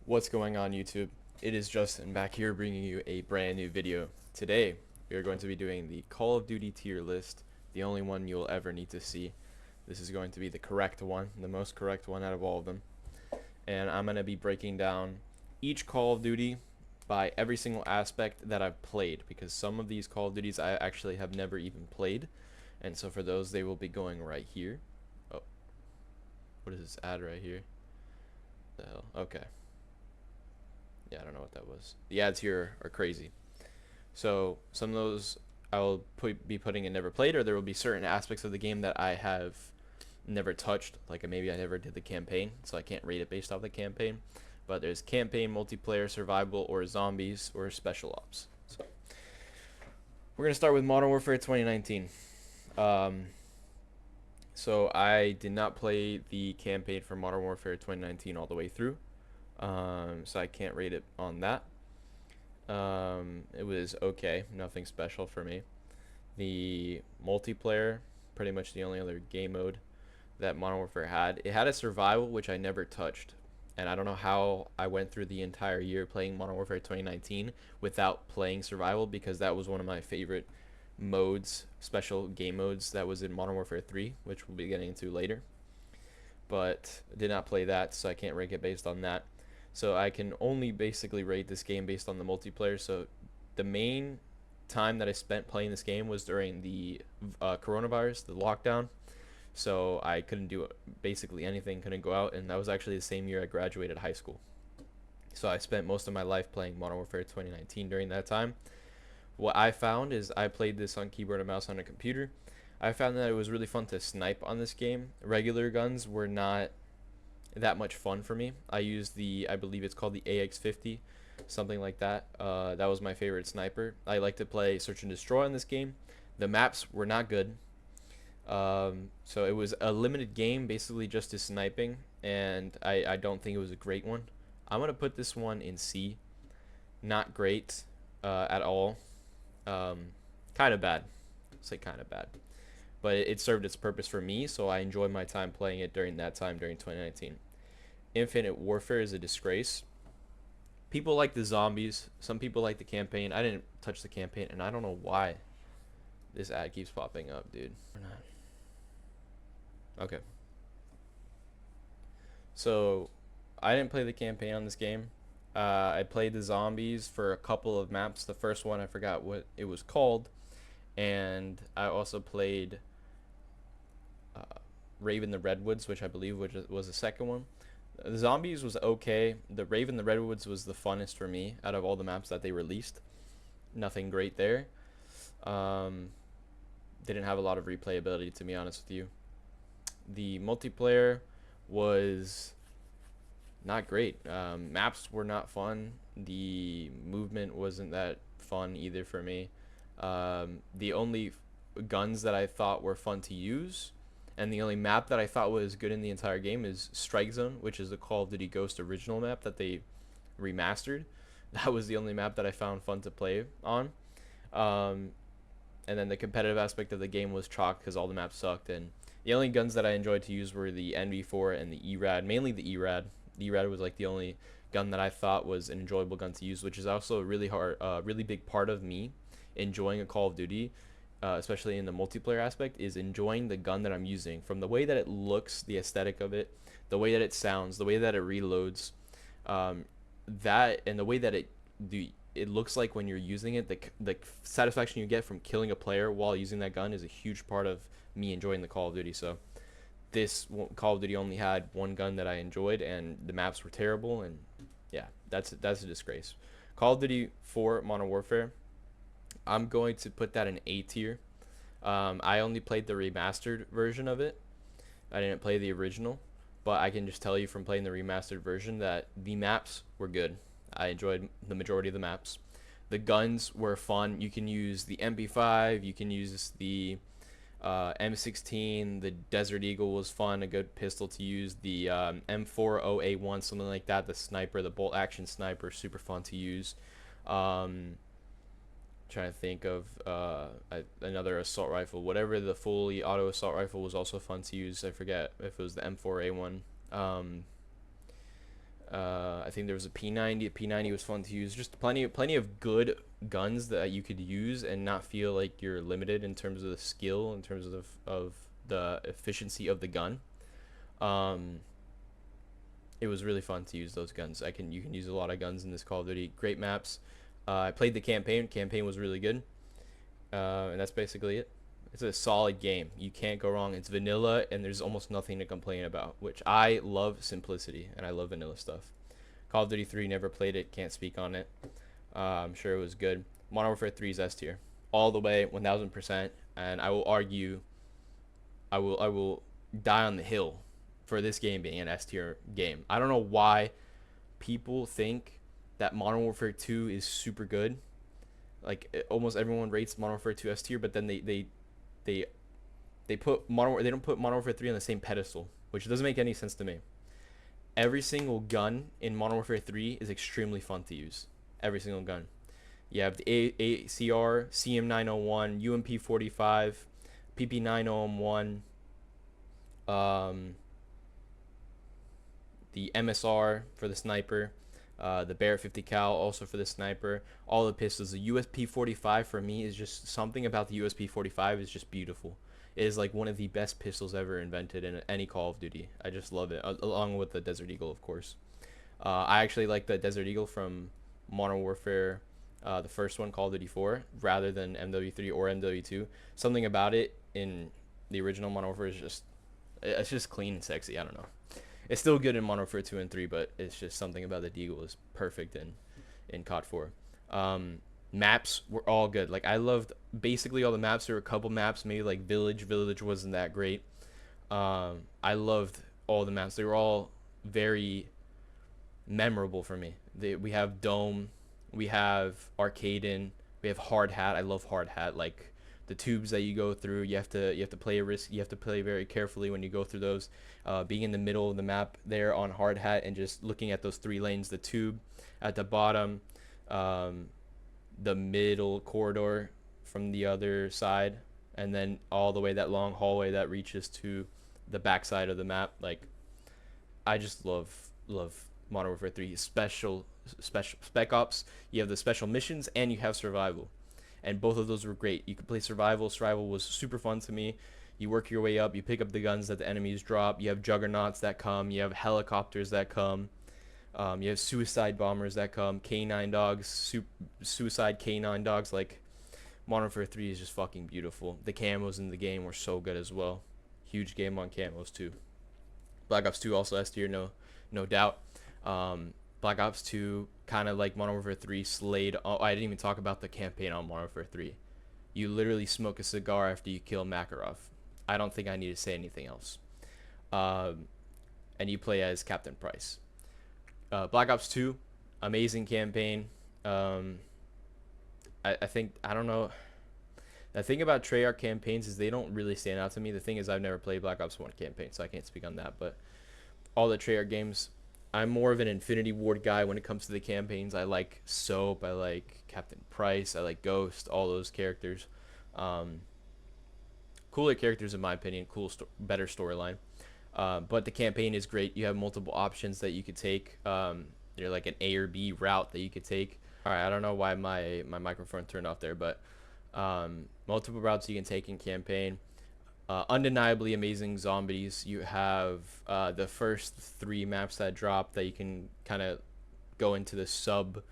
What's going on, YouTube? It is Justin back here bringing you a brand new video. Today we are going to be doing the Call of Duty tier list, the only one you'll ever need to see. This is going to be the correct one, the most correct one out of all of them, and I'm going to be breaking down each Call of Duty by every single aspect that I've played, because some of these Call of Duties I actually have never even played, and so for those they will be going right here. Oh, what is this ad right here? The hell? Okay. Yeah, I don't know what that was. The ads here are crazy. So some of those I will be putting in never played, or there will be certain aspects of the game that I have never touched. Like maybe I never did the campaign, so I can't rate it based off the campaign. But there's campaign, multiplayer, survival, or zombies, or special ops. So we're gonna start with Modern Warfare 2019. Um, so I did not play the campaign for Modern Warfare 2019 all the way through. So I can't rate it on that. It was okay, nothing special for me. The multiplayer, pretty much the only other game mode that Modern Warfare had. It had a survival, which I never touched. And I don't know how I went through the entire year playing Modern Warfare 2019 without playing survival, because that was one of my favorite modes, special game modes that was in Modern Warfare 3, which we'll be getting into later. But I did not play that, so I can't rank it based on that. So I can only basically rate this game based on the multiplayer. So the main time that I spent playing this game was during the coronavirus, the lockdown. So I couldn't do basically anything, couldn't go out, and that was actually the same year I graduated high school. So I spent most of my life playing Modern Warfare 2019 during that time. What I found is I played this on keyboard and mouse on a computer. I found that it was really fun to snipe on this game. Regular guns were not that much fun for me. I used I believe it's called the AX50, something like that. That was my favorite sniper. I like to play Search and Destroy in this game. The maps were not good. So it was a limited game, basically just to sniping, and I don't think it was a great one. I'm going to put this one in C. Not great at all. Kind of bad. I'll say kind of bad. But it served its purpose for me, so I enjoyed my time playing it during that time, during 2019. Infinite Warfare is a disgrace. People like the zombies. Some people like the campaign. I didn't touch the campaign, and I don't know why this ad keeps popping up, dude. Okay. So, I didn't play the campaign on this game. I played the zombies for a couple of maps. The first one, I forgot what it was called. And I also played Raven the Redwoods, which I believe was the second one. The zombies was okay. The Raven the Redwoods was the funnest for me out of all the maps that they released. Nothing great there. Didn't have a lot of replayability, to be honest with you. The multiplayer was not great. Maps were not fun. The movement wasn't that fun either for me. The only guns that I thought were fun to use, and the only map that I thought was good in the entire game, is Strike Zone, which is the Call of Duty Ghost original map that they remastered. That was the only map that I found fun to play on. And then the competitive aspect of the game was chalk, because all the maps sucked, and the only guns that I enjoyed to use were the NV4 and the ERAD, mainly the ERAD. The ERAD was like the only gun that I thought was an enjoyable gun to use, which is also a really big part of me enjoying a Call of Duty, especially in the multiplayer aspect, is enjoying the gun that I'm using. From the way that it looks, the aesthetic of it, the way that it sounds, the way that it reloads, that and the way that it looks like when you're using it, the satisfaction you get from killing a player while using that gun is a huge part of me enjoying the Call of Duty. So this Call of Duty only had one gun that I enjoyed, and the maps were terrible, and yeah, that's a disgrace. Call of Duty 4 Modern Warfare, I'm going to put that in A tier. I only played the remastered version of it. I didn't play the original, but I can just tell you from playing the remastered version that the maps were good. I enjoyed the majority of the maps. The guns were fun. You can use the MP5. You can use the M16. The Desert Eagle was fun, a good pistol to use. The M40A1, something like that. The sniper, the bolt action sniper, super fun to use. Trying to think of another assault rifle. Whatever, the fully auto assault rifle was also fun to use. I forget if it was the M4A1. I think there was a P90. A P90 was fun to use. Just plenty of good guns that you could use and not feel like you're limited in terms of the skill, in terms of the efficiency of the gun. Um, it was really fun to use those guns. You can use a lot of guns in this Call of Duty. Great maps. I played the campaign. Campaign was really good. And that's basically it. It's a solid game. You can't go wrong. It's vanilla, and there's almost nothing to complain about, which I love simplicity, and I love vanilla stuff. Call of Duty 3, never played it, can't speak on it. I'm sure it was good. Modern Warfare 3 is S tier. All the way, 1000%, and I will argue, I will die on the hill for this game being an S tier game. I don't know why people think that Modern Warfare 2 is super good. Like almost everyone rates Modern Warfare 2 S tier, but then they put they don't put Modern Warfare 3 on the same pedestal, which doesn't make any sense to me. Every single gun in Modern Warfare 3 is extremely fun to use. Every single gun. You have the ACR, CM901, UMP45, PP901, the MSR for the sniper, the Barrett 50 cal also for the sniper, all the pistols. The USP45 for me is just something about the USP45 is just beautiful. It is like one of the best pistols ever invented in any Call of Duty. I just love it, along with the Desert Eagle, of course. I actually like the Desert Eagle from Modern Warfare, the first one, Call of Duty 4, rather than MW3 or MW2. Something about it in the original Modern Warfare is it's just clean and sexy. I don't know. It's still good in Modern Warfare 2 and 3, but it's just something about the Deagle is perfect in COD 4. Maps were all good. Like I loved basically all the maps. There were a couple maps, maybe like Village. Village wasn't that great. I loved all the maps. They were all very memorable for me. We have Dome, we have Arcaden, we have Hard Hat. I love Hard Hat. Like the tubes that you go through, you have to play a risk. You have to play very carefully when you go through those. Being in the middle of the map there on Hard Hat and just looking at those 3 lanes, the tube at the bottom, the middle corridor from the other side, and then all the way that long hallway that reaches to the backside of the map. Like I just love Modern Warfare 3. Special Spec Ops. You have the special missions and you have survival, and both of those were great. You could play survival. Survival was super fun to me. You work your way up. You pick up the guns that the enemies drop. You have juggernauts that come. You have helicopters that come. You have suicide bombers that come, K9 dogs, suicide K9 dogs. Like Modern Warfare 3 is just fucking beautiful. The camos in the game were so good as well. Huge game on camos too. Black Ops 2 also S tier, no doubt. Black Ops 2 kind of like Modern Warfare 3 slayed. Oh, I didn't even talk about the campaign on Modern Warfare 3. You literally smoke a cigar after you kill Makarov. I don't think I need to say anything else. And you play as Captain Price. Black Ops 2, amazing campaign. I think, I don't know. The thing about Treyarch campaigns is they don't really stand out to me. The thing is I've never played Black Ops 1 campaign, so I can't speak on that. But all the Treyarch games, I'm more of an Infinity Ward guy when it comes to the campaigns. I like Soap, I like Captain Price, I like Ghost, all those characters. Cooler characters in my opinion, better storyline. But the campaign is great. You have multiple options that you could take. They're like an A or B route that you could take. All right, I don't know why my microphone turned off there, but multiple routes you can take in campaign. Undeniably amazing zombies. You have the first 3 maps that drop that you can kind of go into the sub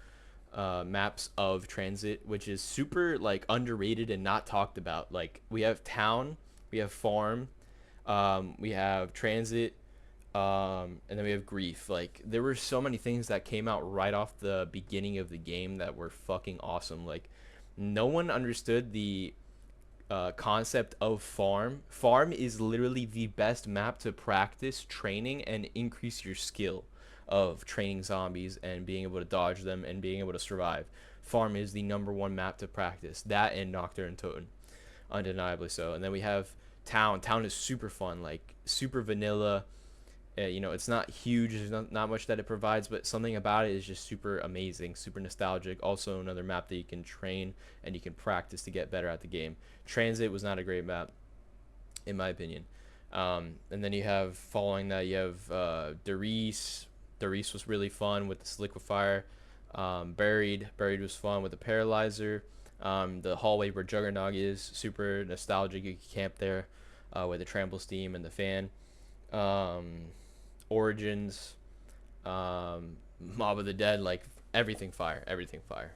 maps of Transit, which is super like underrated and not talked about. Like we have Town, we have Farm, we have Transit, and then we have Grief. Like there were so many things that came out right off the beginning of the game that were fucking awesome. Like no one understood the concept of Farm. Farm is literally the best map to practice training and increase your skill of training zombies and being able to dodge them and being able to survive. Farm is the #1 map to practice. That and Nocturne Toten, undeniably so. And then we have Town. Town is super fun, like super vanilla. You know, it's not huge. There's not much that it provides, but something about it is just super amazing, super nostalgic. Also, another map that you can train and you can practice to get better at the game. Transit was not a great map, in my opinion. And then you have, following that, you have Derice, Doris was really fun with this liquefier. Buried was fun with the paralyzer. The hallway where Juggernog is super nostalgic. You can camp there with the trample steam and the fan. Origins, Mob of the Dead, like everything fire, everything fire.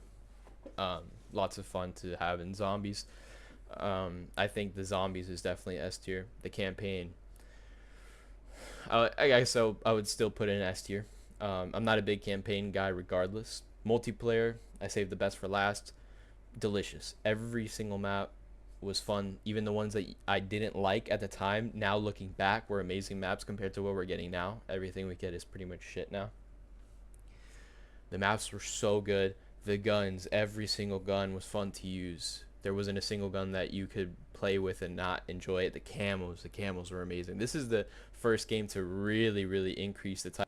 Lots of fun to have in zombies. I think the zombies is definitely S tier. The campaign, I guess so. I would still put it in S tier. I'm not a big campaign guy, regardless. Multiplayer, I saved the best for last. Delicious. Every single map was fun. Even the ones that I didn't like at the time, now looking back, were amazing maps compared to what we're getting now. Everything we get is pretty much shit now. The maps were so good. The guns, every single gun was fun to use. There wasn't a single gun that you could play with and not enjoy it. The camos were amazing. This is the first game to really increase the time.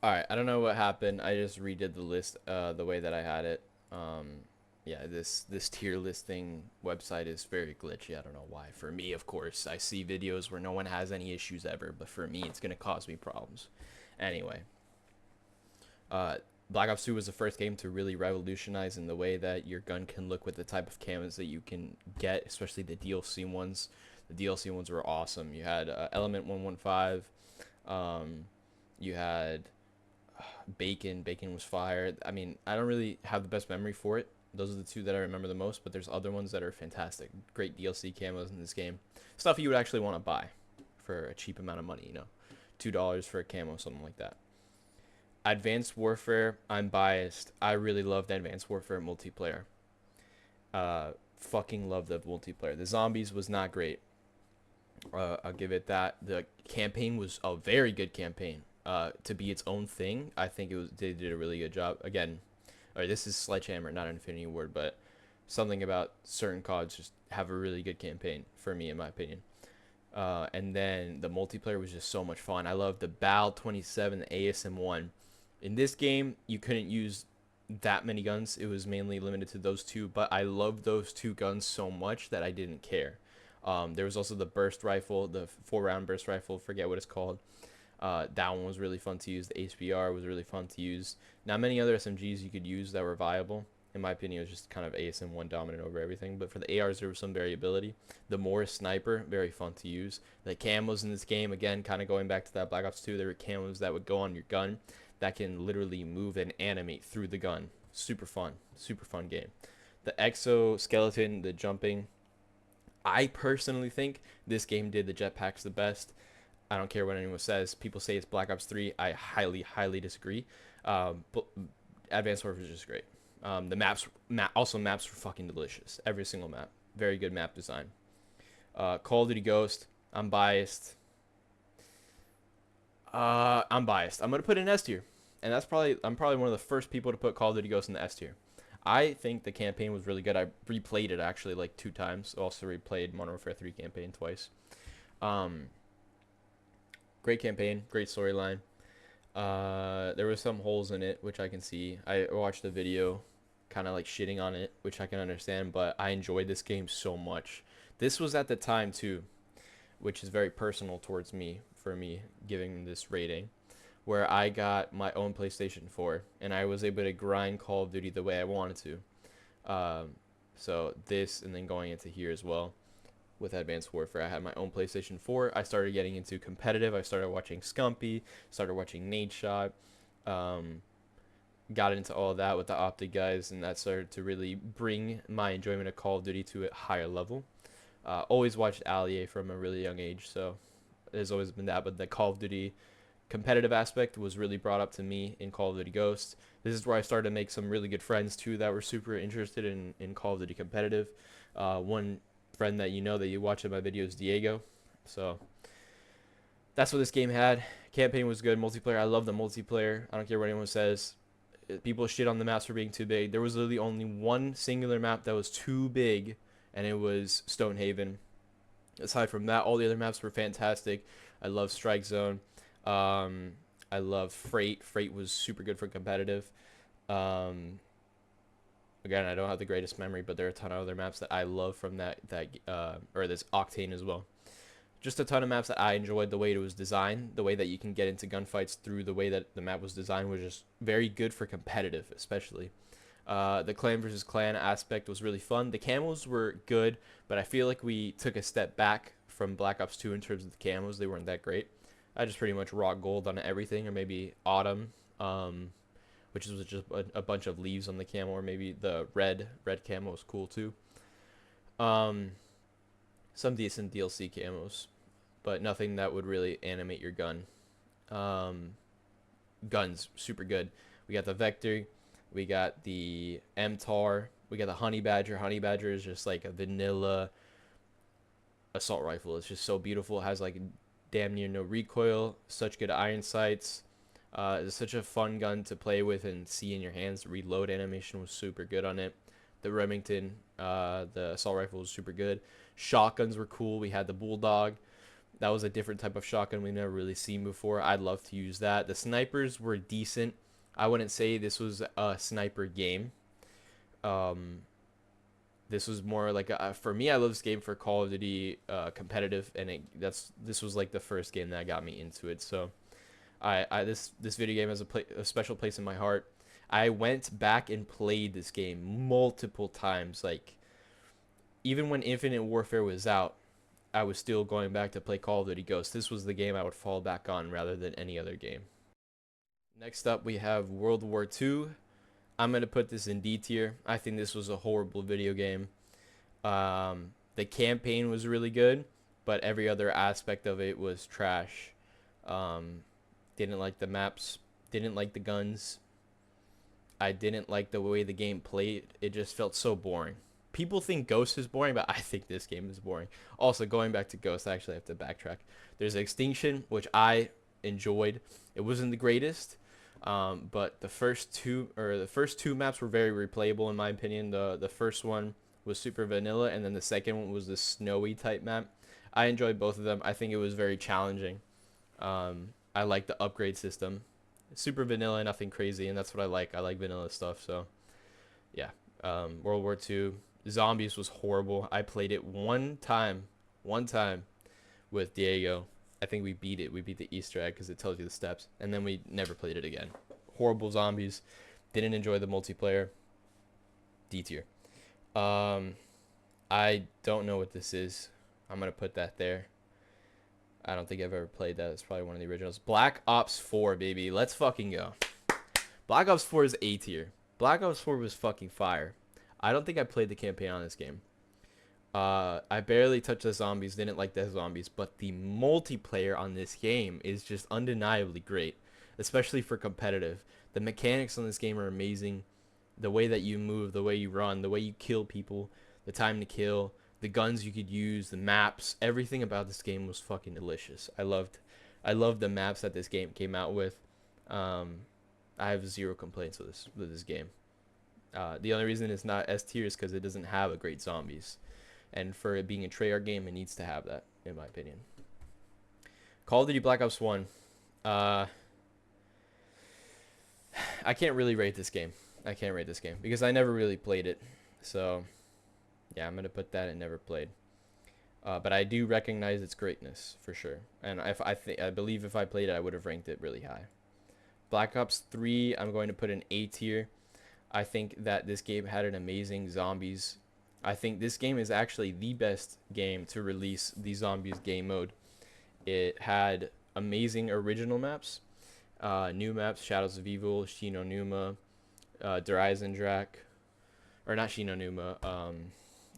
All right, I don't know what happened. I just redid the list the way that I had it. Yeah, this tier listing website is very glitchy. I don't know why. For me, of course, I see videos where no one has any issues ever, but for me, it's gonna cause me problems. Anyway, Black Ops 2 was the first game to really revolutionize in the way that your gun can look with the type of camos that you can get, especially the DLC ones. The DLC ones were awesome. You had Element 115. You had Bacon. Bacon was fire. I mean, I don't really have the best memory for it. Those are the two that I remember the most, but there's other ones that are fantastic. Great DLC camos in this game. Stuff you would actually want to buy for a cheap amount of money, you know. $2 for a camo, something like that. Advanced Warfare, I'm biased. I really loved Advanced Warfare multiplayer. Fucking loved the multiplayer. The zombies was not great. I'll give it that. The campaign was a very good campaign. To be its own thing, I think they did a really good job. Again, this is Sledgehammer, not an Infinity Award, but something about certain CODs just have a really good campaign for me, in my opinion. And then the multiplayer was just so much fun. I love the BAL 27, the ASM1. In this game, you couldn't use that many guns. It was mainly limited to those two, but I loved those two guns so much that I didn't care. There was also the burst rifle, the 4-round burst rifle, forget what it's called. That one was really fun to use. The HBR was really fun to use. Not many other SMGs you could use that were viable. In my opinion, it was just kind of ASM1 dominant over everything. But for the ARs, there was some variability. The Morris Sniper, very fun to use. The camos in this game, again, kind of going back to that Black Ops 2, there were camos that would go on your gun that can literally move and animate through the gun. Super fun game. The exoskeleton, the jumping. I personally think this game did the jetpacks the best. I don't care what anyone says. People say it's Black Ops 3. I highly disagree. But Advanced Warfare is just great. The maps were fucking delicious. Every single map. Very good map design. Call of Duty Ghost. I'm biased. I'm gonna put it in S tier, and I'm probably one of the first people to put Call of Duty Ghost in the S tier. I think the campaign was really good. I replayed it actually like 2 times. Also replayed Modern Warfare 3 campaign twice. Great campaign, great storyline. There were some holes in it, which I can see. I watched the video, kind of like shitting on it, which I can understand, but I enjoyed this game so much. This was at the time too, which is very personal towards me, for me giving this rating, where I got my own PlayStation 4, and I was able to grind Call of Duty the way I wanted to. So this, and then going into here as well, with Advanced Warfare, I had my own PlayStation 4. I started getting into competitive. I started watching Scumpy, started watching Nadeshot, got into all of that with the Optic guys, and that started to really bring my enjoyment of Call of Duty to a higher level. Always watched Allier from a really young age, so there's always been that, but the Call of Duty competitive aspect was really brought up to me in Call of Duty Ghost. This is where I started to make some really good friends too that were super interested in Call of Duty competitive. One friend that that you watch in my videos, Diego. So that's what this game had. Campaign was good. Multiplayer, I love the multiplayer. I don't care what anyone says. People shit on the maps for being too big. There was literally only one singular map that was too big, and it was Stonehaven. Aside from that, all the other maps were fantastic. I love Strike Zone. I love Freight. Freight was super good for competitive. Again, I don't have the greatest memory, but there are a ton of other maps that I love from that or this Octane as well. just a ton of maps that I enjoyed the way it was designed, the way that you can get into gunfights through the way that the map was designed was just very good for competitive, especially. The clan versus clan aspect was really fun. The camos were good, but I feel like we took a step back from Black Ops 2 in terms of the camos. They weren't that great. I just pretty much rock gold on everything, or maybe autumn, which was just a bunch of leaves on the camo, or maybe the red camo was cool too. Um, some decent DLC camos, but nothing that would really animate your gun. Um, Guns super good. We got the Vector, we got the MTAR, we got the Honey Badger. Honey Badger is just like a vanilla assault rifle. It's just so beautiful. It has like damn near no recoil, such good iron sights. It's such a fun gun to play with and see in your hands. The reload animation was super good on it. The Remington, the assault rifle was super good. Shotguns were cool. We had the Bulldog. That was a different type of shotgun we never really seen before. I'd love to use that. The snipers were decent. I wouldn't say this was a sniper game. Um, this was more like for me. I love this game for Call of Duty competitive, and this was like the first game that got me into it. So this video game has a special place in my heart. I went back and played this game multiple times. Like even when Infinite Warfare was out, I was still going back to play Call of Duty Ghosts. This was the game I would fall back on rather than any other game. Next up, we have World War II. I'm going to put this in D tier. I think this was a horrible video game. The campaign was really good, but every other aspect of it was trash. Didn't like the maps, didn't like the guns. I didn't like the way the game played. It just felt so boring. People think Ghost is boring, but I think this game is boring. Also, going back to Ghost, I actually have to backtrack. There's Extinction, which I enjoyed. It wasn't the greatest, but the first two maps were very replayable in my opinion. The first one was super vanilla, and then the second one was the snowy type map. I enjoyed both of them. I think it was very challenging. I like the upgrade system. Super vanilla, nothing crazy, and that's what I like. I like vanilla stuff. So, yeah. World War II. Zombies was horrible. I played it one time with Diego. I think we beat it. We beat the Easter egg because it tells you the steps, and then we never played it again. Horrible zombies. Didn't enjoy the multiplayer. D tier. I don't know what this is. I'm gonna put that there. I don't think I've ever played that. It's probably one of the originals. Black Ops 4, baby. Let's fucking go. Black Ops 4 is A tier. Black Ops 4 was fucking fire. I don't think I played the campaign on this game. I barely touched the zombies, didn't like the zombies, but the multiplayer on this game is just undeniably great, especially for competitive. The mechanics on this game are amazing. The way that you move, the way you run, the way you kill people, the time to kill, the guns you could use, the maps, everything about this game was fucking delicious. I loved the maps that this game came out with. I have zero complaints with this game. The only reason it's not S tier is because it doesn't have a great zombies, and for it being a Treyarch game, it needs to have that, in my opinion. Call of Duty Black Ops 1. I can't really rate this game. I can't rate this game because I never really played it. So, yeah, I'm gonna put that in never played. But I do recognize its greatness for sure, and I believe if I played it, I would have ranked it really high. Black Ops 3, I'm going to put in A tier. I think that this game had an amazing zombies. I think this game is actually the best game to release the zombies game mode. It had amazing original maps, new maps, Shadows of Evil, Shi No Numa, Der Eisendrache, or not Shi No Numa,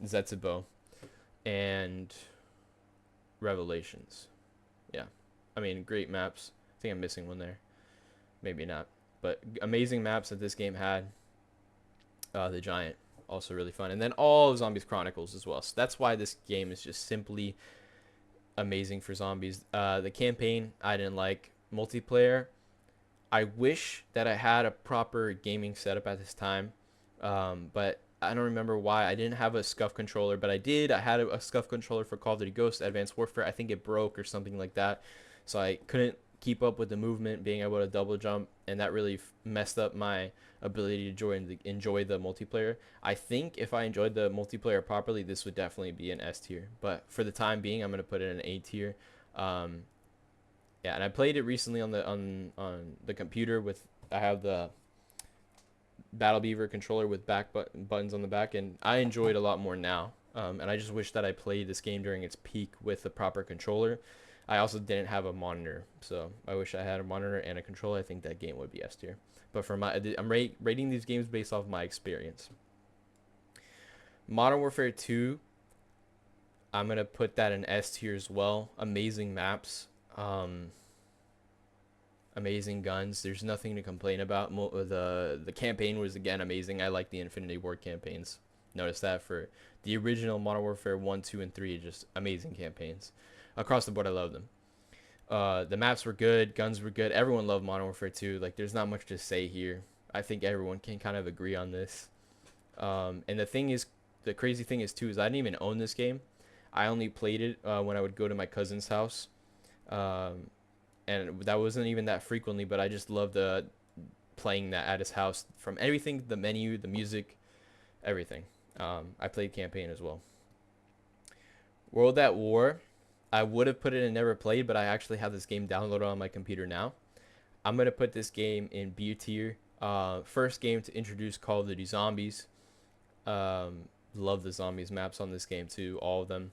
Zetsubo, and Revelations. Yeah, I mean, great maps. I think I'm missing one there. Maybe not, but amazing maps that this game had. The Giant, also really fun, and then all of Zombies Chronicles as well. So that's why this game is just simply amazing for zombies. The campaign I didn't like. Multiplayer, I wish that I had a proper gaming setup at this time, but I don't remember why. I didn't have a SCUF controller, but I did. I had a SCUF controller for Call of Duty Ghosts Advanced Warfare. I think it broke or something like that, so I couldn't keep up with the movement, being able to double jump, and that really messed up my ability to enjoy the multiplayer. I think if I enjoyed the multiplayer properly, this would definitely be an S tier. But for the time being, I'm gonna put it in an A tier. Um, yeah, and I played it recently on the computer with I have the Battle Beaver controller with buttons on the back, and I enjoy it a lot more now. And I just wish that I played this game during its peak with the proper controller. I also didn't have a monitor, so I wish I had a monitor and a controller. I think that game would be S tier. But for I'm rating these games based off my experience. Modern Warfare 2, I'm gonna put that in S tier as well. Amazing maps, amazing guns. There's nothing to complain about. The campaign was again amazing. I like the Infinity Ward campaigns. Notice that for the original Modern Warfare 1, 2, and 3, just amazing campaigns. Across the board, I love them. The maps were good, guns were good. Everyone loved Modern Warfare 2. Like, there's not much to say here. I think everyone can kind of agree on this. And the crazy thing is too, is I didn't even own this game. I only played it when I would go to my cousin's house, and that wasn't even that frequently. But I just loved playing that at his house. From everything, the menu, the music, everything. I played campaign as well. World at War, I would have put it in never played, but I actually have this game downloaded on my computer now. I'm gonna put this game in B tier. First game to introduce Call of Duty Zombies. Love the zombies maps on this game too, all of them.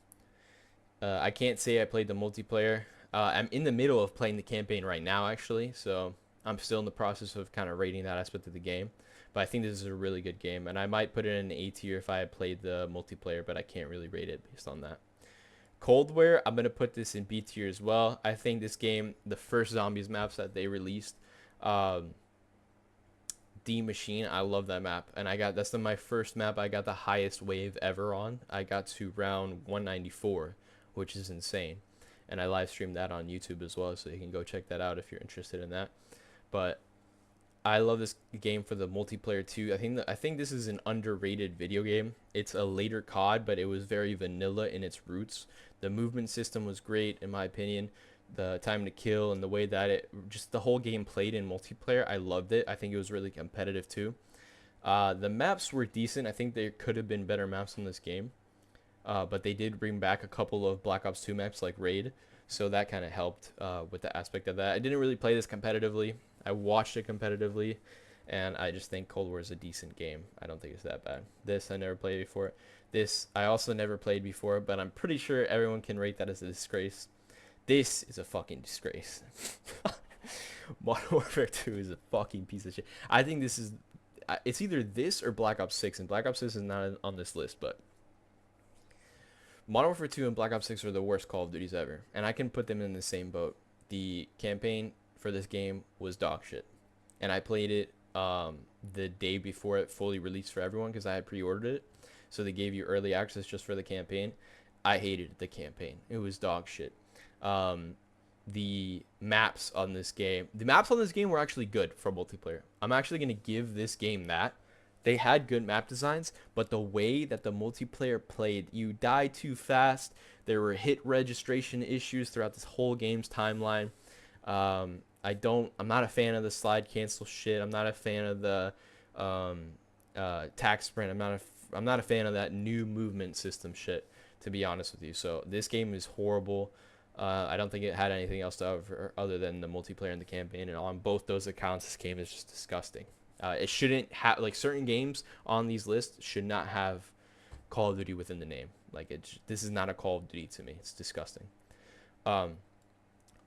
I can't say I played the multiplayer. I'm in the middle of playing the campaign right now, actually, so I'm still in the process of kind of rating that aspect of the game. But I think this is a really good game, and I might put it in an A tier if I had played the multiplayer, but I can't really rate it based on that. Cold War, I'm going to put this in B tier as well. I think this game, the first zombies maps that they released, D Machine, I love that map. And that's my first map I got the highest wave ever on. I got to round 194, which is insane. And I live streamed that on YouTube as well, so you can go check that out if you're interested in that. But I love this game for the multiplayer too. I think this is an underrated video game. It's a later COD, but it was very vanilla in its roots. The movement system was great in my opinion. The time to kill and the way that just the whole game played in multiplayer, I loved it. I think it was really competitive too. The maps were decent. I think there could have been better maps in this game, but they did bring back a couple of Black Ops 2 maps like Raid, so that kind of helped with the aspect of that. I didn't really play this competitively. I watched it competitively, and I just think Cold War is a decent game. I don't think it's that bad. This I never played before. This I also never played before, but I'm pretty sure everyone can rate that as a disgrace. This is a fucking disgrace. Modern Warfare 2 is a fucking piece of shit. I think this is, it's either this or Black Ops 6, and Black Ops 6 is not on this list, but Modern Warfare 2 and Black Ops 6 are the worst Call of Duties ever, and I can put them in the same boat. The campaign for this game was dog shit, and I played it the day before it fully released for everyone because I had pre-ordered it, so they gave you early access just for the campaign. I hated the campaign. It was dog shit. The maps on this game were actually good for multiplayer. I'm actually going to give this game that. They had good map designs, but the way that the multiplayer played, you die too fast. There were hit registration issues throughout this whole game's timeline. I'm not a fan of the slide cancel shit. I'm not a fan of the tac sprint. I'm not a fan of that new movement system shit, to be honest with you. So this game is horrible. I don't think it had anything else to offer other than the multiplayer and the campaign. And on both those accounts, this game is just disgusting. It shouldn't have, like, certain games on these lists should not have Call of Duty within the name. Like, this is not a Call of Duty to me. It's disgusting. Modern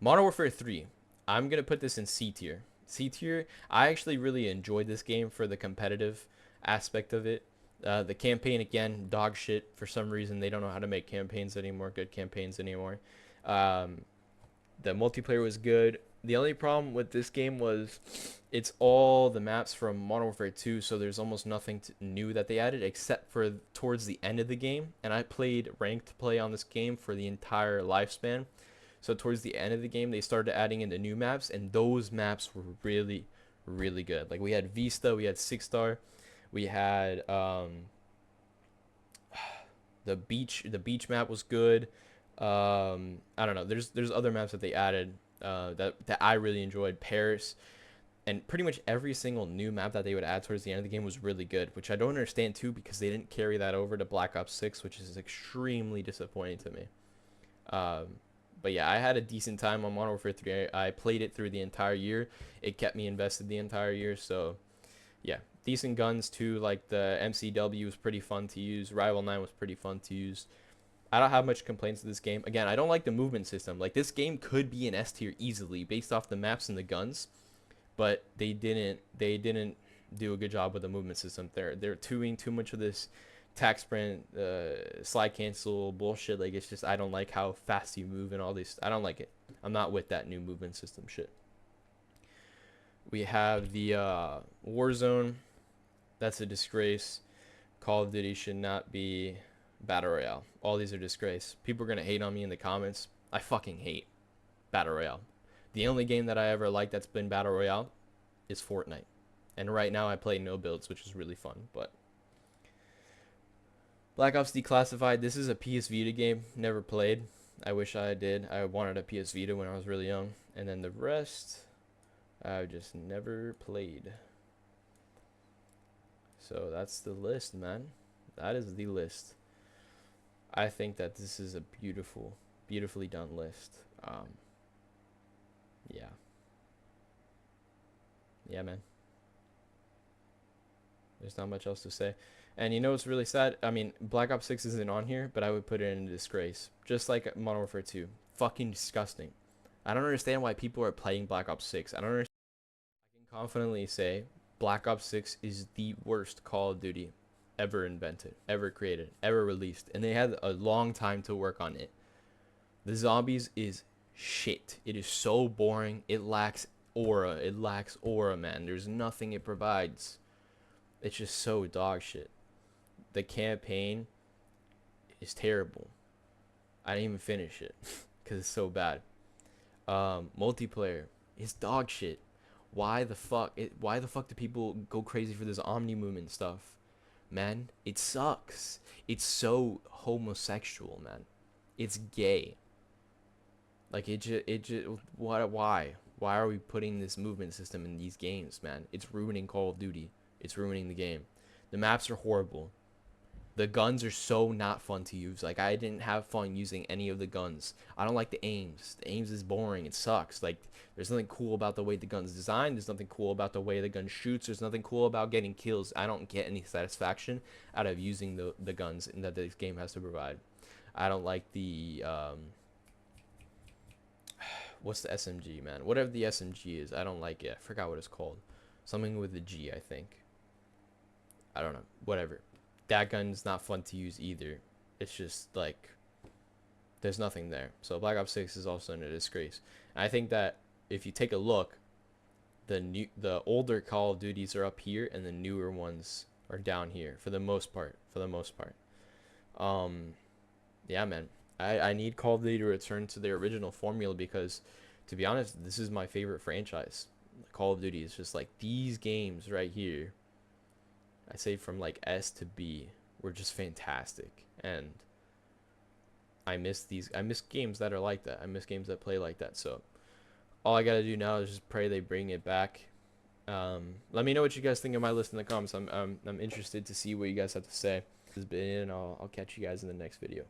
Warfare 3. I'm going to put this in C tier. C tier, I actually really enjoyed this game for the competitive aspect of it. The campaign, again, dog shit. For some reason, they don't know how to make campaigns anymore, good campaigns anymore. The multiplayer was good. The only problem with this game was it's all the maps from Modern Warfare 2, so there's almost nothing new that they added except for towards the end of the game. And I played ranked play on this game for the entire lifespan. So towards the end of the game, they started adding in the new maps, and those maps were really, really good. Like, we had Vista, we had Six Star, we had the beach map was good. I don't know. There's other maps that they added. that I really enjoyed. Paris, and pretty much every single new map that they would add towards the end of the game was really good, which I don't understand too, because they didn't carry that over to Black Ops 6, which is extremely disappointing to me. Um, but yeah, I had a decent time on Modern Warfare 3. I played it through the entire year. It kept me invested the entire year. So yeah, decent guns too. Like the MCW was pretty fun to use. Rival 9 was pretty fun to use. I don't have much complaints with this game. Again, I don't like the movement system. Like, this game could be an S tier easily based off the maps and the guns, but they didn't do a good job with the movement system. They're doing too much of this tack sprint, slide cancel bullshit. Like, it's just, I don't like how fast you move and all this. I don't like it. I'm not with that new movement system shit. We have the Warzone. That's a disgrace. Call of Duty should not be Battle Royale. All these are disgrace. People are gonna hate on me in the comments. I fucking hate Battle Royale. The only game that I ever liked that's been Battle Royale is Fortnite. And right now I play no builds, which is really fun. But Black Ops Declassified, this is a PS Vita game. Never played. I wish I did. I wanted a PS Vita when I was really young. And then the rest, I've just never played. So that's the list, man. That is the list. I think that this is a beautifully done list. Yeah. Yeah, man. There's not much else to say. And you know what's really sad? I mean, Black Ops 6 isn't on here, but I would put it in a disgrace. Just like Modern Warfare 2. Fucking disgusting. I don't understand why people are playing Black Ops 6. I don't understand. I can confidently say Black Ops 6 is the worst Call of Duty ever invented, ever created, ever released. And they had a long time to work on it. The zombies is shit. It is so boring. It lacks aura. It lacks aura, man. There's nothing it provides. It's just so dog shit. The campaign is terrible. I didn't even finish it because it's so bad. Multiplayer is dog shit. Why the fuck? Why the fuck do people go crazy for this Omni movement stuff? Man, it sucks. It's so homosexual, man. It's gay. Like, why? Why are we putting this movement system in these games, man? It's ruining Call of Duty. It's ruining the game. The maps are horrible. The guns are so not fun to use. Like, I didn't have fun using any of the guns. I don't like the aims. The aims is boring. It sucks. Like, there's nothing cool about the way the gun's designed. There's nothing cool about the way the gun shoots. There's nothing cool about getting kills. I don't get any satisfaction out of using the guns that this game has to provide. I don't like the what's the SMG, man? Whatever the SMG is, I don't like it. I forgot what it's called. Something with a G, I think. I don't know. Whatever. That gun's not fun to use either. It's just like there's nothing there. So Black Ops 6 is also in a disgrace. And I think that if you take a look, the older Call of Duties are up here and the newer ones are down here for the most part. Yeah, man. I need Call of Duty to return to their original formula because, to be honest, this is my favorite franchise. Call of Duty is just like these games right here. I say from like S to B were just fantastic, and I miss games that are like that. I miss games that play like that. So all I gotta do now is just pray they bring it back. Let me know what you guys think of my list in the comments. I'm interested to see what you guys have to say. This has been it, and I'll catch you guys in the next video.